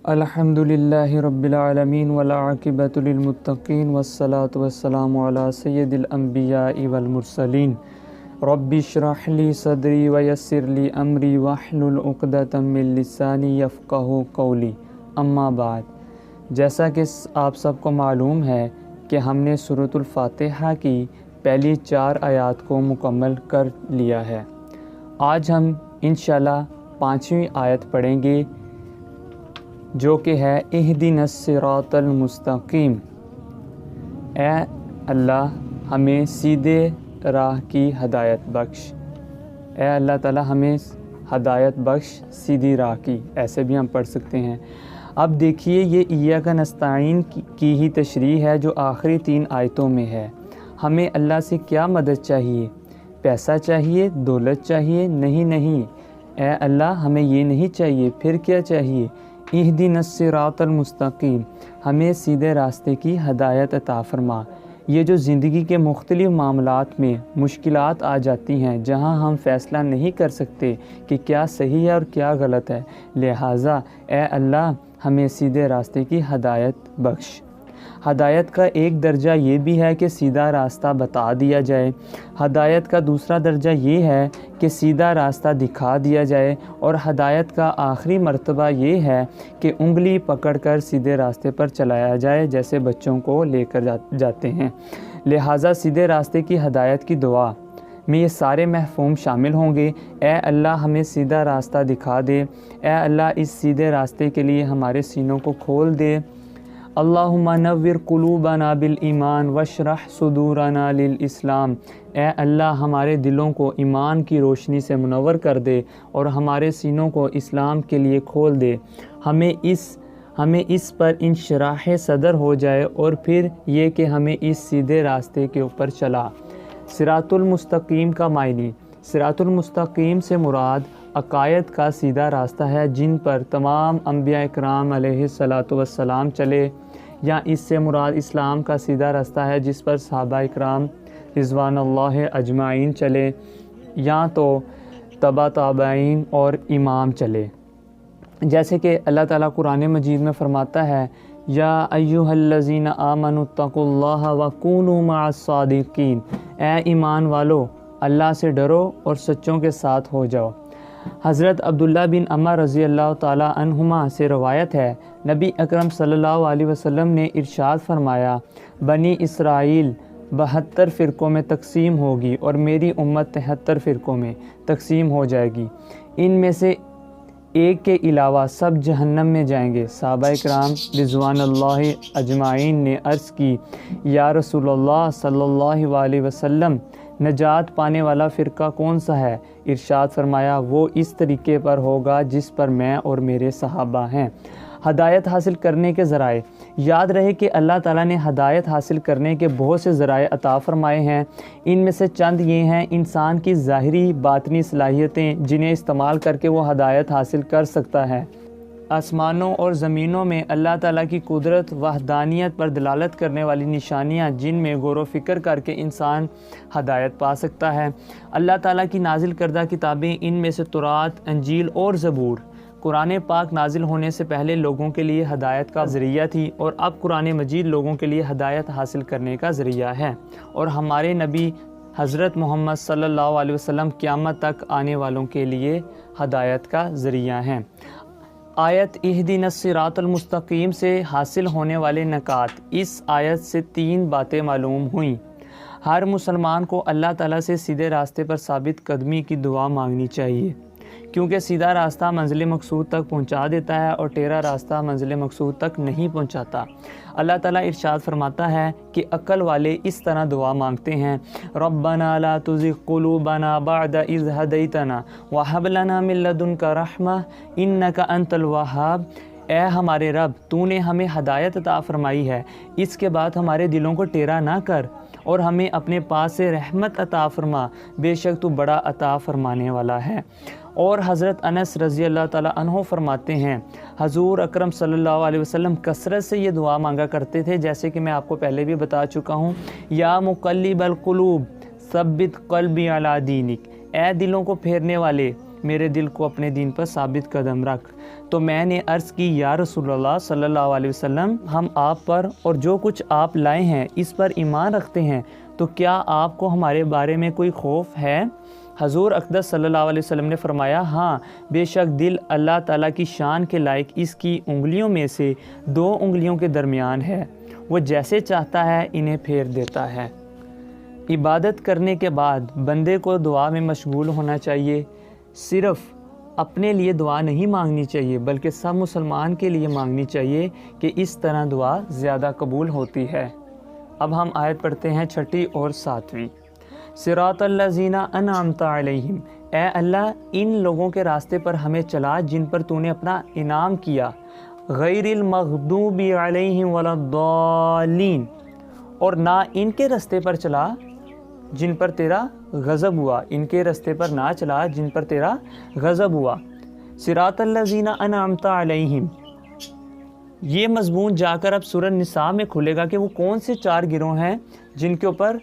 الحمدللہ رب العالمین والعاقبۃ للمتقین والصلاة والسلام علی سید الانبیاء والمرسلین رب اشرح لی صدری ویسر لی امری واحلل عقدۃ من لسانی یفقہوا قولی، اما بعد۔ جیسا کہ آپ سب کو معلوم ہے کہ ہم نے سورۃ الفاتحہ کی پہلی 4 آیات کو مکمل کر لیا ہے۔ آج ہم انشاءاللہ 5ویں آیت پڑھیں گے، جو کہ ہے اہدنا الصراط المستقیم۔ اے اللہ ہمیں سیدھے راہ کی ہدایت بخش۔ اے اللہ تعالی ہمیں ہدایت بخش سیدھی راہ کی، ایسے بھی ہم پڑھ سکتے ہیں۔ اب دیکھیے، یہ ایاک نستعین کی ہی تشریح ہے جو آخری 3 آیتوں میں ہے۔ ہمیں اللہ سے کیا مدد چاہیے؟ پیسہ چاہیے؟ دولت چاہیے؟ نہیں، اے اللہ ہمیں یہ نہیں چاہیے۔ پھر کیا چاہیے؟ اہدنا الصراط المستقیم، ہمیں سیدھے راستے کی ہدایت عطا فرما۔ یہ جو زندگی کے مختلف معاملات میں مشکلات آ جاتی ہیں، جہاں ہم فیصلہ نہیں کر سکتے کہ کیا صحیح ہے اور کیا غلط ہے، لہٰذا اے اللہ ہمیں سیدھے راستے کی ہدایت بخش۔ ہدایت کا ایک درجہ یہ بھی ہے کہ سیدھا راستہ بتا دیا جائے، ہدایت کا دوسرا درجہ یہ ہے کہ سیدھا راستہ دکھا دیا جائے، اور ہدایت کا آخری مرتبہ یہ ہے کہ انگلی پکڑ کر سیدھے راستے پر چلایا جائے، جیسے بچوں کو لے کر جاتے ہیں۔ لہٰذا سیدھے راستے کی ہدایت کی دعا میں یہ سارے مفہوم شامل ہوں گے۔ اے اللہ ہمیں سیدھا راستہ دکھا دے، اے اللہ اس سیدھے راستے کے لیے ہمارے سینوں کو کھول دے۔ اللہم نور قلوبنا بالایمان واشرح صدورنا للاسلام، اے اللہ ہمارے دلوں کو ایمان کی روشنی سے منور کر دے اور ہمارے سینوں کو اسلام کے لیے کھول دے۔ ہمیں اس پر انشراح صدر ہو جائے، اور پھر یہ کہ ہمیں اس سیدھے راستے کے اوپر چلا۔ صراط المستقیم کا معنی، صراط المستقیم سے مراد عقائد کا سیدھا راستہ ہے جن پر تمام انبیاء اکرام علیہ الصلاۃ والسلام چلے، یا اس سے مراد اسلام کا سیدھا راستہ ہے جس پر صحابہ اکرام رضوان اللہ اجمعین چلے، یا تو تبع تابعین اور امام چلے۔ جیسے کہ اللہ تعالیٰ قرآن مجید میں فرماتا ہے، یا ایھا الذین آمنوا اتقوا اللہ وکونوا مع الصادقین، اے ایمان والو اللہ سے ڈرو اور سچوں کے ساتھ ہو جاؤ۔ حضرت عبداللہ بن عمر رضی اللہ تعالیٰ عنہما سے روایت ہے، نبی اکرم صلی اللہ علیہ وسلم نے ارشاد فرمایا، بنی اسرائیل 72 فرقوں میں تقسیم ہوگی اور میری امت 73 فرقوں میں تقسیم ہو جائے گی، ان میں سے ایک کے علاوہ سب جہنم میں جائیں گے۔ صحابہ اکرام رضوان اللہ اجمعین نے عرض کی، یا رسول اللہ صلی اللہ علیہ وسلم، نجات پانے والا فرقہ کون سا ہے؟ ارشاد فرمایا، وہ اس طریقے پر ہوگا جس پر میں اور میرے صحابہ ہیں۔ ہدایت حاصل کرنے کے ذرائع، یاد رہے کہ اللہ تعالیٰ نے ہدایت حاصل کرنے کے بہت سے ذرائع عطا فرمائے ہیں۔ ان میں سے چند یہ ہیں: انسان کی ظاہری باطنی صلاحیتیں جنہیں استعمال کر کے وہ ہدایت حاصل کر سکتا ہے، آسمانوں اور زمینوں میں اللہ تعالیٰ کی قدرت وحدانیت پر دلالت کرنے والی نشانیاں جن میں غور و فکر کر کے انسان ہدایت پا سکتا ہے، اللہ تعالیٰ کی نازل کردہ کتابیں، ان میں سے تورات، انجیل اور زبور۔ قرآن پاک نازل ہونے سے پہلے لوگوں کے لیے ہدایت کا ذریعہ تھی، اور اب قرآن مجید لوگوں کے لیے ہدایت حاصل کرنے کا ذریعہ ہے، اور ہمارے نبی حضرت محمد صلی اللہ علیہ وسلم قیامت تک آنے والوں کے لیے ہدایت کا ذریعہ ہیں۔ آیت اہدنا الصراط المستقیم سے حاصل ہونے والے نکات، اس آیت سے 3 باتیں معلوم ہوئیں۔ ہر مسلمان کو اللہ تعالیٰ سے سیدھے راستے پر ثابت قدمی کی دعا مانگنی چاہیے، کیونکہ سیدھا راستہ منزل مقصود تک پہنچا دیتا ہے اور ٹیڑھا راستہ منزل مقصود تک نہیں پہنچاتا۔ اللہ تعالیٰ ارشاد فرماتا ہے کہ عقل والے اس طرح دعا مانگتے ہیں، ربنا لا تزغ قلوبنا بعد اذ ہدیتنا وہب لنا من لدنک رحمہ انک انت الوہاب، اے ہمارے رب تو نے ہمیں ہدایت عطا فرمائی ہے، اس کے بعد ہمارے دلوں کو ٹیڑھا نہ کر اور ہمیں اپنے پاس سے رحمت عطا فرما، بے شک تو بڑا عطا فرمانے والا ہے۔ اور حضرت انس رضی اللہ تعالیٰ عنہ فرماتے ہیں، حضور اکرم صلی اللہ علیہ وسلم کثرت سے یہ دعا مانگا کرتے تھے، جیسے کہ میں آپ کو پہلے بھی بتا چکا ہوں، یا مقلب القلوب ثبت قلبی علی دینک، اے دلوں کو پھیرنے والے میرے دل کو اپنے دین پر ثابت قدم رکھ۔ تو میں نے عرض کی یا رسول اللہ صلی اللہ علیہ وسلم، ہم آپ پر اور جو کچھ آپ لائے ہیں اس پر ایمان رکھتے ہیں، تو کیا آپ کو ہمارے بارے میں کوئی خوف ہے؟ حضور اقدس صلی اللہ علیہ وسلم نے فرمایا، ہاں بے شک دل اللہ تعالیٰ کی شان کے لائق اس کی انگلیوں میں سے 2 انگلیوں کے درمیان ہے، وہ جیسے چاہتا ہے انہیں پھیر دیتا ہے۔ عبادت کرنے کے بعد بندے کو دعا میں مشغول ہونا چاہیے، صرف اپنے لیے دعا نہیں مانگنی چاہیے بلکہ سب مسلمان کے لیے مانگنی چاہیے کہ اس طرح دعا زیادہ قبول ہوتی ہے۔ اب ہم آیت پڑھتے ہیں 6 اور 7۔ صراط الذین انعمت علیہم، اے اللہ ان لوگوں کے راستے پر ہمیں چلا جن پر تو نے اپنا انعام کیا، غیر المغضوب علیہم ولا الضالین، اور نہ ان کے راستے پر چلا جن پر تیرا غضب ہوا، ان کے راستے پر نہ چلا جن پر تیرا غضب ہوا۔ صراط الذین انعمت علیہم، یہ مضمون جا کر اب سورہ نساء میں کھلے گا کہ وہ کون سے 4 گروہ ہیں جن کے اوپر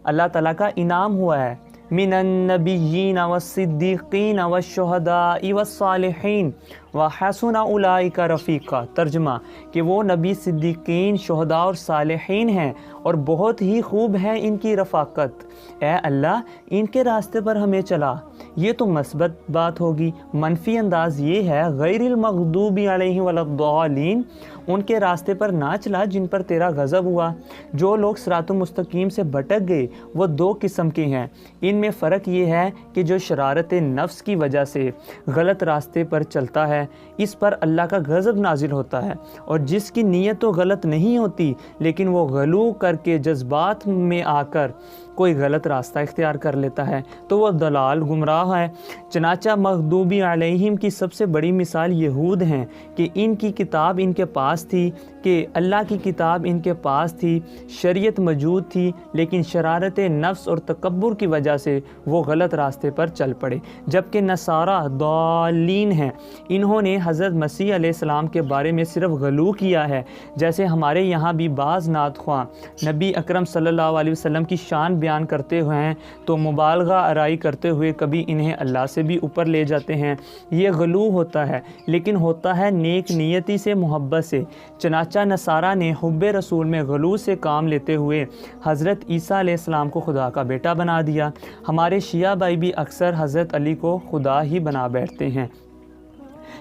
اللہ تعالیٰ کا انعام ہوا ہے۔ من النبیین والصدیقین والشہداء والصالحین وحسن اولئک رفیقا، ترجمہ کہ وہ نبی، صدیقین، شہداء اور صالحین ہیں اور بہت ہی خوب ہے ان کی رفاقت۔ اے اللہ ان کے راستے پر ہمیں چلا، یہ تو مثبت بات ہوگی۔ منفی انداز یہ ہے غیر المغضوب علیہم ولا الضالین، ان کے راستے پر نہ چلا جن پر تیرا غضب ہوا۔ جو لوگ صراط مستقیم سے بھٹک گئے وہ 2 قسم کے ہیں، ان میں فرق یہ ہے کہ جو شرارت نفس کی وجہ سے غلط راستے پر چلتا ہے اس پر اللہ کا غضب نازل ہوتا ہے، اور جس کی نیت تو غلط نہیں ہوتی لیکن وہ غلو کر کے جذبات میں آ کر کوئی غلط راستہ اختیار کر لیتا ہے تو وہ دلال گمراہ ہے۔ چنانچہ مغضوبی علیہم کی سب سے بڑی مثال یہود ہیں کہ ان کی کتاب ان کے پاس تھی، کہ اللہ کی کتاب ان کے پاس تھی، شریعت موجود تھی، لیکن شرارت نفس اور تکبر کی وجہ سے وہ غلط راستے پر چل پڑے۔ جبکہ نصارہ ضالین ہیں، انہوں نے حضرت مسیح علیہ السلام کے بارے میں صرف غلو کیا ہے، جیسے ہمارے یہاں بھی بعض نعت خواں نبی اکرم صلی اللہ علیہ وسلم کی شان بیان کرتے ہوئے ہیں تو مبالغہ آرائی کرتے ہوئے کبھی انہیں اللہ سے بھی اوپر لے جاتے ہیں۔ یہ غلو ہوتا ہے لیکن ہوتا ہے نیک نیتی سے، محبت سے۔ چنانچہ نصارہ نے حب رسول میں غلو سے کام لیتے ہوئے حضرت عیسیٰ علیہ السلام کو خدا کا بیٹا بنا دیا۔ ہمارے شیعہ بھائی بھی اکثر حضرت علی کو خدا ہی بنا بیٹھتے ہیں۔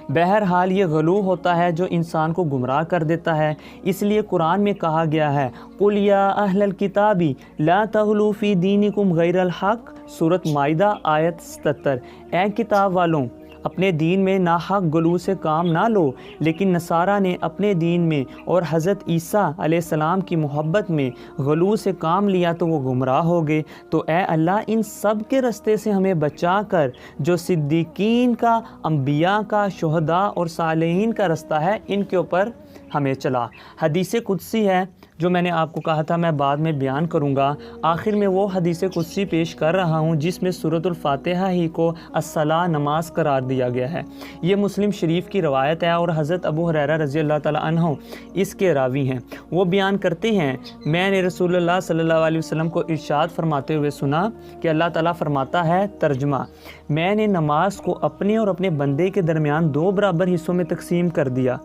بہرحال یہ غلو ہوتا ہے جو انسان کو گمراہ کر دیتا ہے، اس لیے قرآن میں کہا گیا ہے قُلْ يَا أَهْلَ الْكِتَابِ لَا تَغْلُوا فِي دِينِكُمْ غَيْرَ الْحَقِّ، سورۃ مائدہ آیت 77۔ اے کتاب والوں اپنے دین میں ناحق غلو سے کام نہ لو، لیکن نصارہ نے اپنے دین میں اور حضرت عیسیٰ علیہ السلام کی محبت میں غلو سے کام لیا تو وہ گمراہ ہو گئے۔ تو اے اللہ ان سب کے رستے سے ہمیں بچا کر جو صدیقین کا، انبیاء کا، شہداء اور صالحین کا رستہ ہے ان کے اوپر ہمیں چلا۔ حدیث قدسی ہے جو میں نے آپ کو کہا تھا میں بعد میں بیان کروں گا، آخر میں وہ حدیث قدسی پیش کر رہا ہوں جس میں سورۃ الفاتحہ ہی کو الصلاۃ، نماز قرار دیا گیا ہے۔ یہ مسلم شریف کی روایت ہے اور حضرت ابو ہریرہ رضی اللہ تعالیٰ عنہ اس کے راوی ہیں۔ وہ بیان کرتے ہیں میں نے رسول اللہ صلی اللہ علیہ وسلم کو ارشاد فرماتے ہوئے سنا کہ اللہ تعالیٰ فرماتا ہے، ترجمہ میں نے نماز کو اپنے اور اپنے بندے کے درمیان 2 برابر حصوں میں تقسیم کر دیا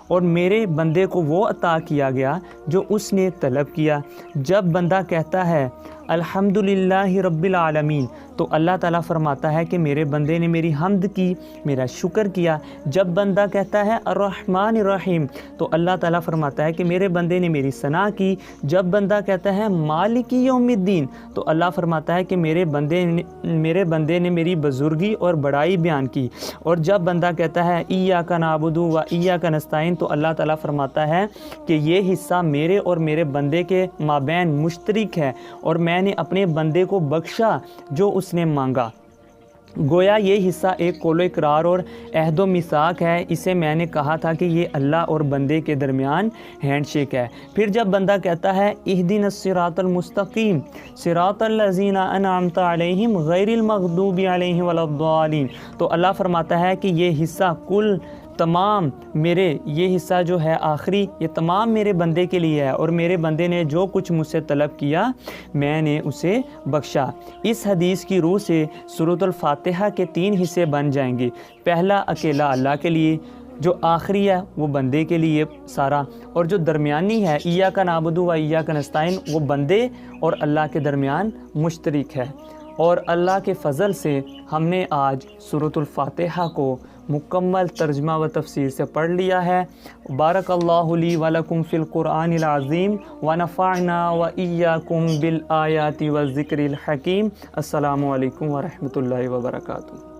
اور میرے بندے کو وہ عطا کیا گیا جو اس نے طلب کیا۔ جب بندہ کہتا ہے الحمدللہ رب العالمین تو اللہ تعالیٰ فرماتا ہے کہ میرے بندے نے میری حمد کی، میرا شکر کیا۔ جب بندہ کہتا ہے الرحمن الرحیم تو اللہ تعالیٰ فرماتا ہے کہ میرے بندے نے میری ثنا کی۔ جب بندہ کہتا ہے مالک یوم الدین تو اللہ فرماتا ہے کہ میرے بندے نے میری بزرگی اور بڑائی بیان کی۔ اور جب بندہ کہتا ہے ایاک نعبد و ایاک نستعین تو اللہ تعالیٰ فرماتا ہے کہ یہ حصہ میرے اور میرے بندے کے مابین مشترک ہے اور میں نے اپنے بندے کو بخشا جو اس نے مانگا۔ گویا یہ حصہ ایک قول و اقرار اور عہد و میثاق ہے، اسے میں نے کہا تھا کہ یہ اللہ اور بندے کے درمیان ہینڈ شیک ہے۔ پھر جب بندہ کہتا ہے اہدنا الصراط المستقیم صراط الذین انعمت علیہم غیر المغضوب علیہم ولا الضالین تو اللہ فرماتا ہے کہ یہ حصہ کل تمام میرے یہ حصہ جو ہے آخری، یہ تمام میرے بندے کے لیے ہے، اور میرے بندے نے جو کچھ مجھ سے طلب کیا میں نے اسے بخشا۔ اس حدیث کی روح سے سورۃ الفاتحہ کے 3 حصے بن جائیں گے۔ پہلا اکیلا اللہ کے لیے، جو آخری ہے وہ بندے کے لیے سارا، اور جو درمیانی ہے ایاک نعبد و ایاک نستعین، وہ بندے اور اللہ کے درمیان مشترک ہے۔ اور اللہ کے فضل سے ہم نے آج سورۃ الفاتحہ کو مکمل ترجمہ و تفسیر سے پڑھ لیا ہے۔ بارک اللہ لی و لکم فی القرآن العظیم ونفعنا و ایاکم بالآیات والذکر الحکیم۔ السلام علیکم ورحمۃ اللہ وبرکاتہ۔